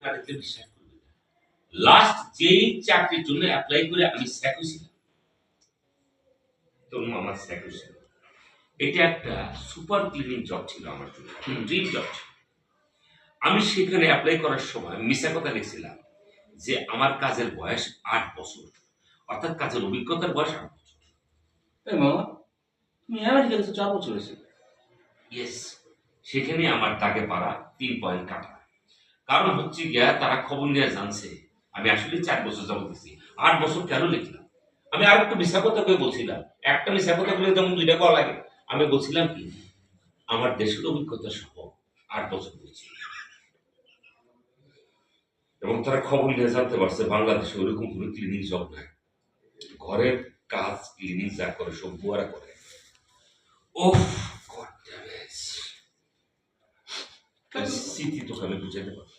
তাদেরকে বিশ্বাস করবে না। লাস্ট যেই চাকরির জন্য অ্যাপ্লাই করে আমি স্যাকু ছিলাম, তনু আমার স্যাকু ছিল। এটা একটা সুপার ক্লিনিং জব ছিল আমার জন্য, ড্রিম জব ছিল। আমি সেখানে অ্যাপ্লাই করার সময় মিশা কথা লিখছিলাম যে আমার কাজের বয়স ৮ বছর, অর্থাৎ কাজের অভিজ্ঞতার বয়স ৮ বছর। এই মামা, তুমি আমেরিকা গেছো 4 বছর হয়েছে। ইয়েস, সেখানে আমার দাগে পাড়া ৩ পয়েন্ট কাটা। কারণ হচ্ছে গিয়া তারা খবর নিয়ে জানছে আমি আসলে ৪ বছর যাবো গেছি। ৮ বছর কেন লিখলাম? আমি আর একটু মিশা কথা করে বলছিলাম, একটা মিশা কথা বলে যেমন ২টা কল লাগে। আমি বলছিলাম কি আমার দেশের অভিজ্ঞতা সহ ৮ বছর বলছি। এবং তারা খবর নিয়ে জানতে পারছে বাংলাদেশে ওইরকম কোনো ক্লিনিক জব নাই। ঘরের কাজ ক্লিনিক যা করে সব বুয়ারা করে। ওফ, গড ড্যাম ইট। স্মৃতি তোকে আমি বুঝাতে পারবো।